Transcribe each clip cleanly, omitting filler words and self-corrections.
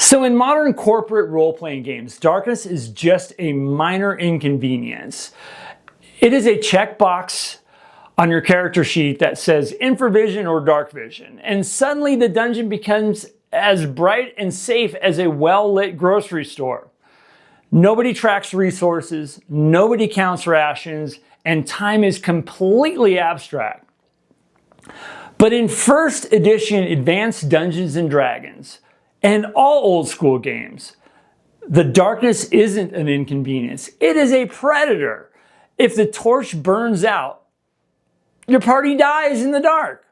So in modern corporate role-playing games, darkness is just a minor inconvenience. It is a checkbox on your character sheet that says infravision or dark vision, and suddenly the dungeon becomes as bright and safe as a well-lit grocery store. Nobody tracks resources, nobody counts rations, and time is completely abstract. But in first edition Advanced Dungeons & Dragons, and all old school games, the darkness isn't an inconvenience. It is a predator. If the torch burns out, your party dies in the dark.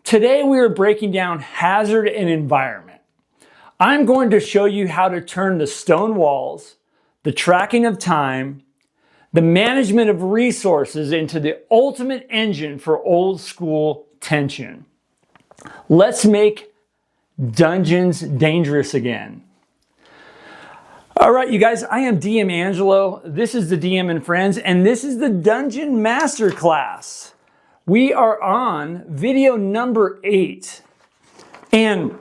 Today we are breaking down hazard and environment. I'm going to show you how to turn the stone walls, the tracking of time, the management of resources into the ultimate engine for old school tension. Let's make dungeons dangerous again. All right, you guys, I am DM Angelo. This is the DM and Friends, and this is the Dungeon Masterclass. We are on video number 8. And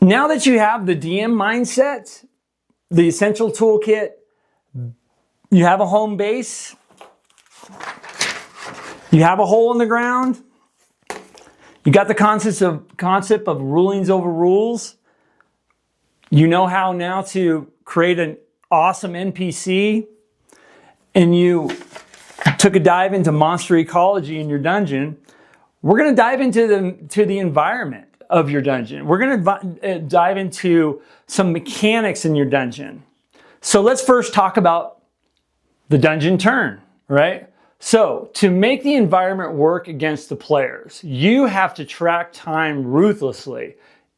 now that you have the DM mindset, the essential toolkit, you have a home base, you have a hole in the ground, you got the concept of rulings over rules. You know how now to create an awesome NPC, and you took a dive into monster ecology in your dungeon. We're going to dive into the environment of your dungeon. We're going to dive into some mechanics in your dungeon. So let's first talk about the dungeon turn, right? So, to make the environment work against the players, you have to track time ruthlessly.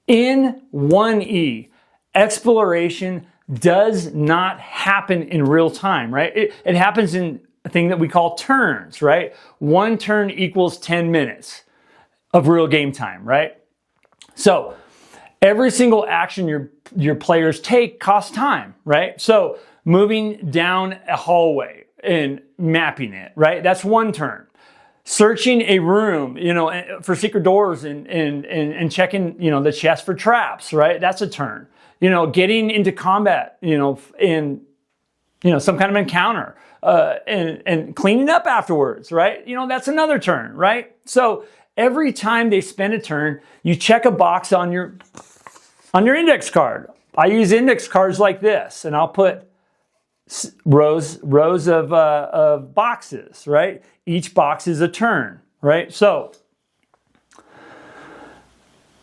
In 1E, exploration does not happen in real time, right? It happens in a thing that we call turns, right? 1 turn equals 10 minutes of real game time, right? So, every single action your players take costs time, right? So, moving down a hallway and mapping it, right? That's 1 turn. Searching a room, for secret doors and checking, the chest for traps, right? That's a turn. Getting into combat, in, some kind of encounter, and cleaning up afterwards, right? That's another turn, right? So every time they spend a turn, you check a box on your index card. I use index cards like this, and I'll put rows of boxes, right? Each box is a turn, right? So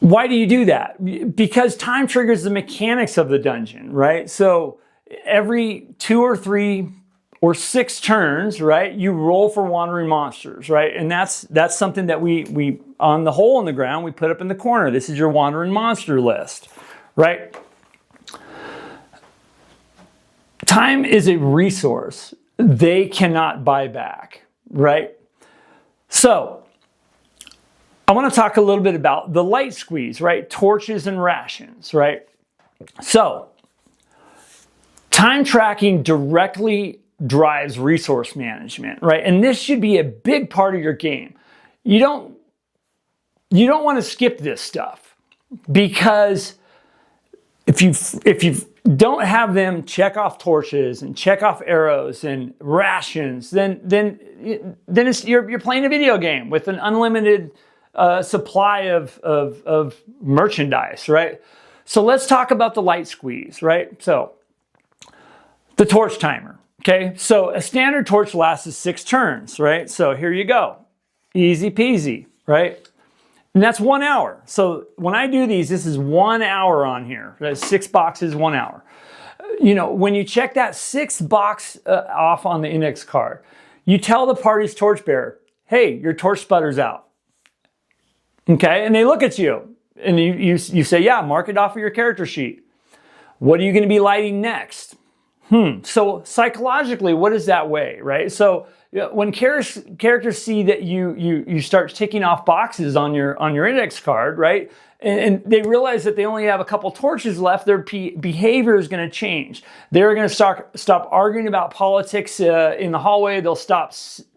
why do you do that? Because time triggers the mechanics of the dungeon, right? So every 2 or 3 or 6 turns, right, you roll for wandering monsters, right? And that's something that we on the hole in the ground, we put up in the corner. This is your wandering monster list, right? Time is a resource they cannot buy back, right? So, I want to talk a little bit about the light squeeze, right? Torches and rations, right? So, time tracking directly drives resource management, right? And this should be a big part of your game. You don't want to skip this stuff, because if you don't have them check off torches and check off arrows and rations, then you're playing a video game with an unlimited supply of merchandise, right? So let's talk about the light squeeze, right? So the torch timer, okay? So a standard torch lasts 6 turns, right? So here you go, easy peasy, right? And that's 1 hour. So when I do these, this is 1 hour on here. That's 6 boxes, 1 hour. When you check that 6th box off on the index card, you tell the party's torchbearer, hey, your torch sputter's out. Okay, and they look at you and you say, yeah, mark it off of your character sheet. What are you going to be lighting next? So psychologically, what is that way, right? So when characters see that you start ticking off boxes on your index card, right, and they realize that they only have a couple torches left, their behavior is going to change. They're going to stop arguing about politics in the hallway. They'll stop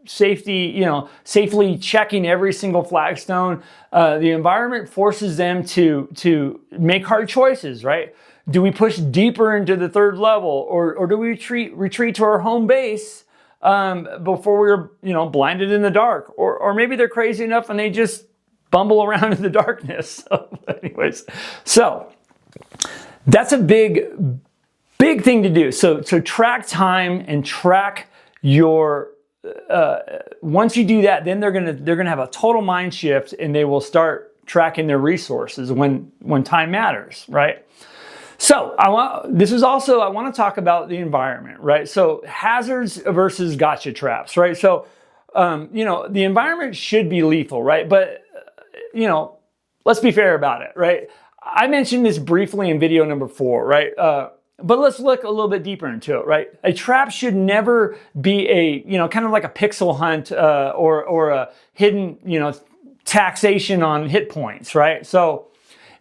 safety, safely checking every single flagstone. The environment forces them to make hard choices, right? Do we push deeper into the third level, or do we retreat to our home base before we're blinded in the dark? Or maybe they're crazy enough and they just bumble around in the darkness. So anyways, so that's a big thing to do. So track time and track your. Once you do that, then they're gonna have a total mind shift, and they will start tracking their resources when time matters, right? So I want to talk about the environment, right? So hazards versus gotcha traps, right? So the environment should be lethal, right? But let's be fair about it, right? I mentioned this briefly in video number 4, right? But let's look a little bit deeper into it, right? A trap should never be a, kind of like a pixel hunt or a hidden, taxation on hit points, right? So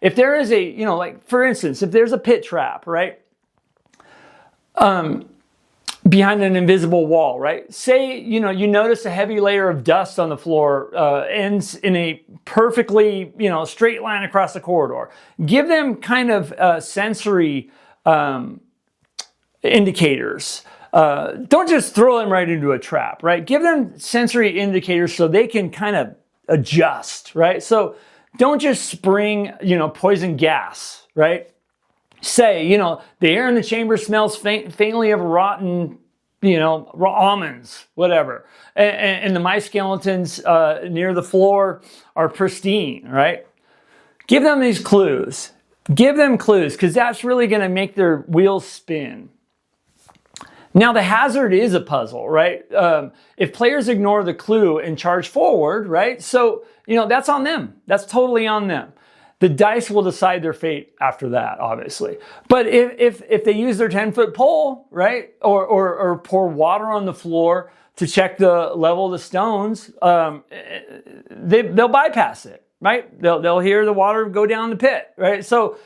if there is a, like for instance, if there's a pit trap, right? Behind an invisible wall, right? Say, you notice a heavy layer of dust on the floor, ends in a perfectly, straight line across the corridor. Give them kind of sensory indicators. Don't just throw them right into a trap, right? Give them sensory indicators so they can kind of adjust, right? So don't just spring, poison gas, right? Say, the air in the chamber smells faintly of rotten, almonds, whatever. And the mice skeletons near the floor are pristine, right? Give them these clues. Give them clues, because that's really going to make their wheels spin. Now, the hazard is a puzzle, right? If players ignore the clue and charge forward, right? So, that's on them. That's totally on them. The dice will decide their fate after that, obviously. But if they use their 10-foot pole, right, or pour water on the floor to check the level of the stones, they'll bypass it, right? They'll hear the water go down the pit, right? So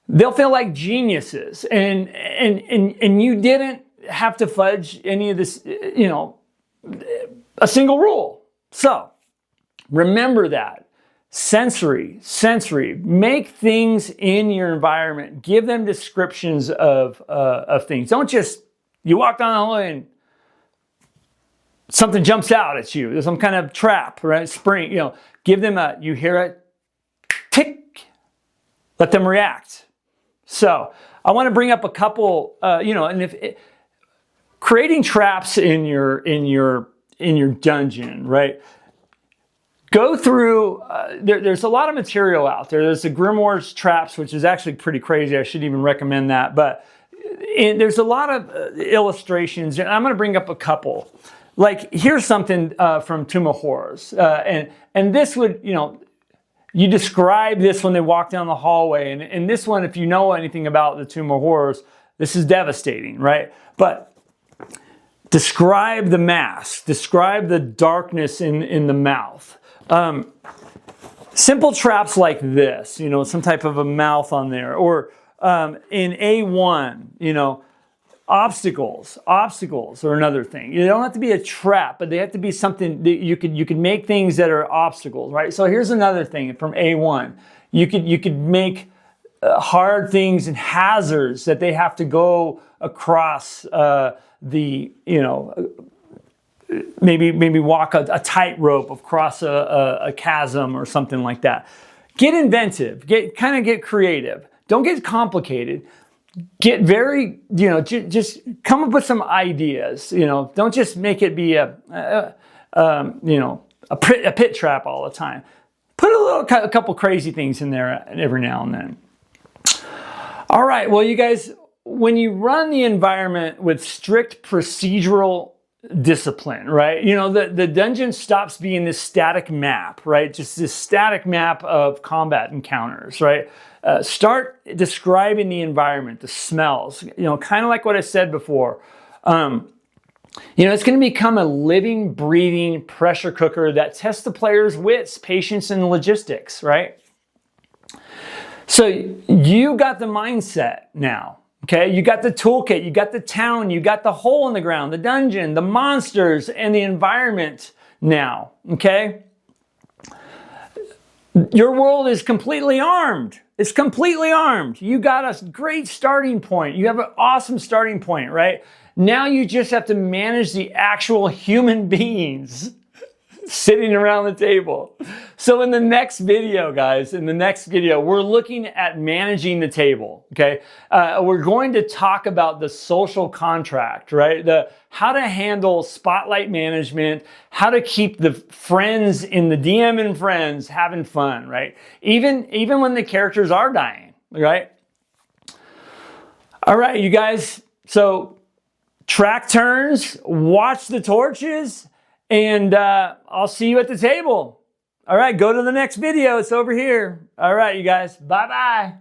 they'll feel like geniuses, and you didn't have to fudge any of this, a single rule. So remember that. Sensory, make things in your environment. Give them descriptions of things. Don't just, you walk down the hallway and something jumps out at you. There's some kind of trap, right? Spring, give them you hear a tick, let them react. So I want to bring up a couple, and creating traps in your dungeon, right? Go through, there's a lot of material out there. There's the Grimoire's traps, which is actually pretty crazy. I shouldn't even recommend that. But there's a lot of illustrations, and I'm going to bring up a couple. Like, here's something from Tomb of Horrors. And this would, you describe this when they walk down the hallway. And this one, if you know anything about the Tomb of Horrors, this is devastating, right? But describe the mask. Describe the darkness in the mouth. Simple traps like this, some type of a mouth on there, or in A1, obstacles are another thing. You don't have to be a trap, but they have to be something that you could make things that are obstacles, right? So here's another thing from A1. You could make hard things and hazards that they have to go across maybe walk a tightrope across a chasm or something like that. Get inventive. Get creative. Don't get complicated. Get very, just come up with some ideas. Don't just make it be a pit trap all the time. Put a couple crazy things in there every now and then. All right. Well, you guys, when you run the environment with strict procedural discipline, right? The dungeon stops being this static map, right? Just this static map of combat encounters, right? Start describing the environment, the smells, kind of like what I said before. It's going to become a living, breathing pressure cooker that tests the player's wits, patience, and logistics, right? So you got the mindset now. Okay, you got the toolkit, you got the town, you got the hole in the ground, the dungeon, the monsters, and the environment now, okay? Your world is completely armed. It's completely armed. You got a great starting point. You have an awesome starting point, right? Now you just have to manage the actual human beings sitting around the table. So in the next video, guys, we're looking at managing the table, okay? We're going to talk about the social contract, right? How to handle spotlight management, how to keep the friends in the DM and friends having fun, right? Even when the characters are dying, right? All right, you guys, so track turns, watch the torches, and I'll see you at the table. All right, go to the next video. It's over here. All right, you guys. Bye-bye.